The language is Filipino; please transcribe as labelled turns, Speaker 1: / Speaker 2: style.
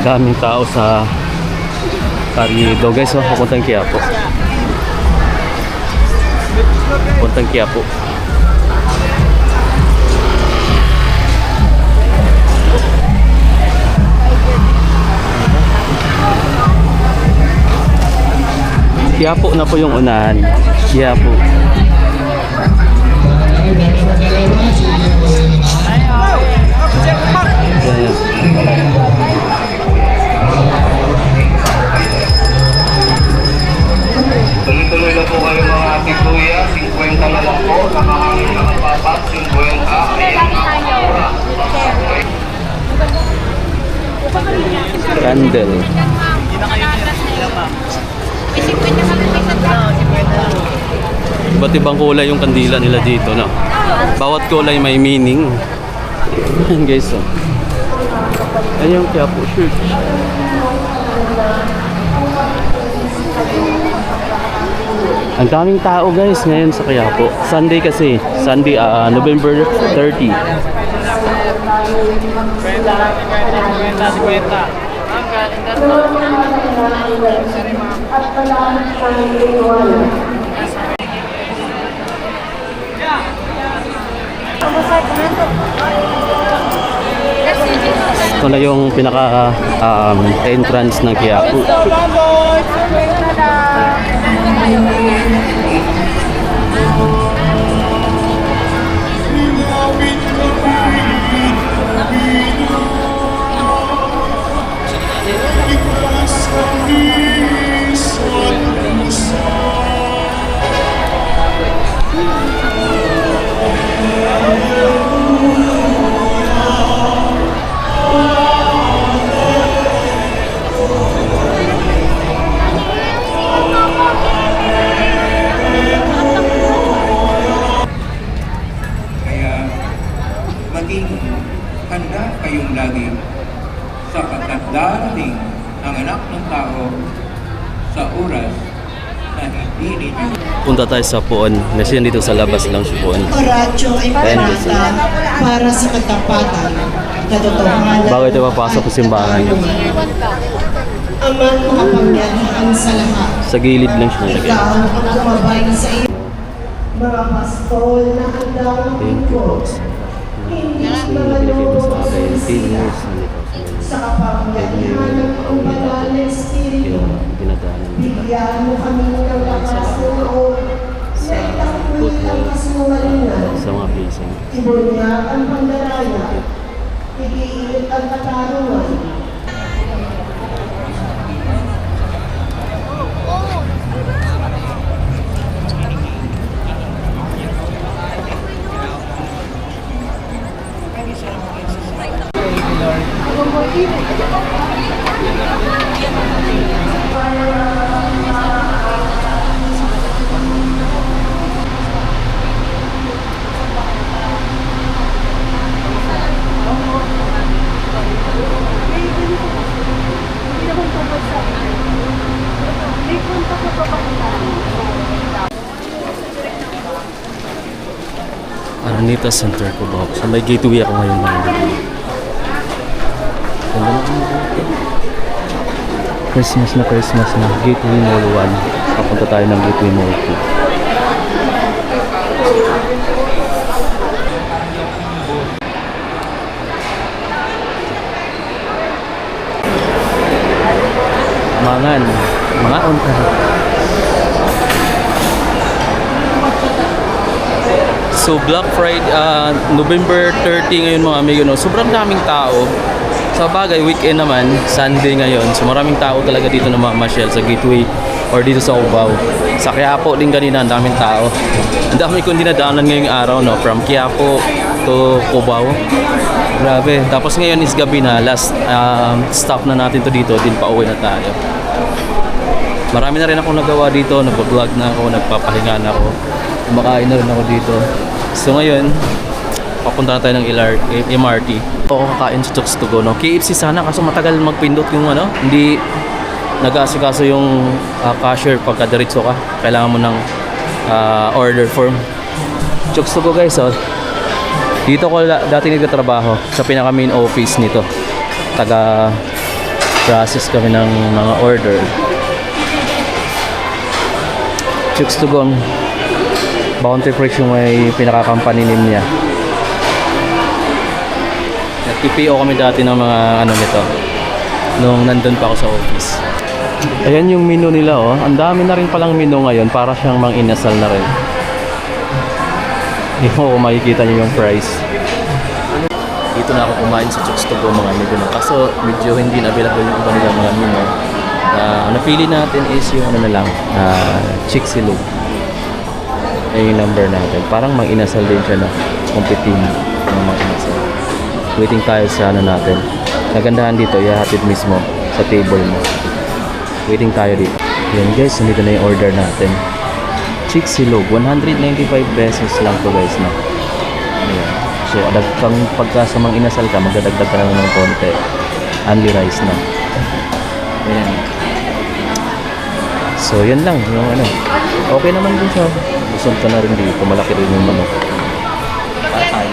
Speaker 1: Daming tao sa Carriedo guys. Oh, papuntang Quiapo. Papuntang Quiapo. Quiapo na po yung unahan. Quiapo.
Speaker 2: Tuloy-tuloy na po kayo mga ating kuya. 50 na lang po. Nakahangin na ng papat. 50.
Speaker 1: Candle. Iba't ibang kulay yung kandila nila dito, no? Bawat kulay may meaning. Ayan guys, oh. Ayan yung Quiapo Church. Ang daming tao guys ngayon sa Quiapo. Sunday kasi. Sunday, November 30. Ito na yung pinaka entrance ng Quiapo.
Speaker 2: Maging handa kayong lagi sapagkat darating ang anak ng tao sa oras na hindi ninyo.
Speaker 1: Punta tayo sa Puon. Kasi dito sa labas lang si Puon.
Speaker 3: Radyo ay parata para sa katapatan, katotohanan.
Speaker 1: Bago ito papasok sa simbahan.
Speaker 3: Amang makapangyarihan sa lahat.
Speaker 1: Sa gilid lang siya nilagay.
Speaker 3: Ikaw ang gumabay sa iyo. Mga pastol na handang
Speaker 1: Thank you,
Speaker 3: lingkod.
Speaker 1: boss.
Speaker 3: Hindi
Speaker 1: Kasi
Speaker 3: mga
Speaker 1: nilagay mo sa
Speaker 3: loob
Speaker 1: akin. 10
Speaker 3: sila.
Speaker 1: years na nito.
Speaker 3: Sa kapangyarihan ng iyong banal na Espiritu.
Speaker 1: Pinadaanan kita.
Speaker 3: Bigyan mo kami ng lakas ng loob na itakwil ang kasinungalingan.
Speaker 1: Sa mga blessing.
Speaker 3: Ibunyag ang pandaraya. Igiilit ang katarungan.
Speaker 1: Araneta Center ko ba? Sa may gateway ako ngayon mga dito. Christmas na Gateway Mall 1. Papunta tayo ng Gateway Mall 2. Mga unta. So Black Friday, November 30 ngayon mga amigo, no? Sobrang daming tao. Sa bagay, weekend naman, Sunday ngayon. So maraming tao talaga dito na mamasyal sa Gateway or dito sa Cubao. Sa Quiapo din kanina, ang daming tao. Ang dami kong dinadaanan ngayong araw, no? From Quiapo to Cubao. Grabe. Tapos ngayon is gabi na. Last stop na natin to dito. Din pa uwi na tayo. Marami na rin ako nagawa dito. Nag-vlog na ako, nagpapahinga na ako. Kumakain na rin ako dito. So ngayon, papunta na tayo ng MRT. Ako kakain sa Chokes to Go, no? KFC sana, kaso matagal magpindot yung ano, hindi nag-aasikaso yung cashier pagka diretso ka. Kailangan mo ng order form. Chokes to Go guys, oh. Dito ko dati nagtatrabaho sa pinaka main office nito. taga-process kami ng mga order. Chicks to Gone. Bounty Fresh yung may pinaka-company name niya. Nag-TPO kami dati ng mga ano nito nung nandun pa ako sa office. Ayan yung menu nila oh. Ang dami na rin palang menu ngayon para siyang mang inasal na rin. Hindi mo makikita niyo yung price. Dito na ako kumain sa Chicks to Go mga amigo no. Kaso medyo hindi na available yung iba nilang mga menu. Ang napili natin is yung ano na lang, Chicks Silog. Ayun yung number natin. Parang mang inasal din siya na competing ng mang inasal. Waiting tayo sa ano natin. Nagandahan dito, ihahatid mismo sa table mo. Waiting tayo dito. Yan guys, nandito na yung order natin. Chicks Silog, 195 pesos lang to guys na. Ayan. So, kung pagka sa mang inasal ka, magdadagdag ka naman ng konti. Only rice na. Ayan. So, yan lang. Yung ano. Okay naman din siya. Busog ka na rin dito. Malaki rin yung manok. Ay.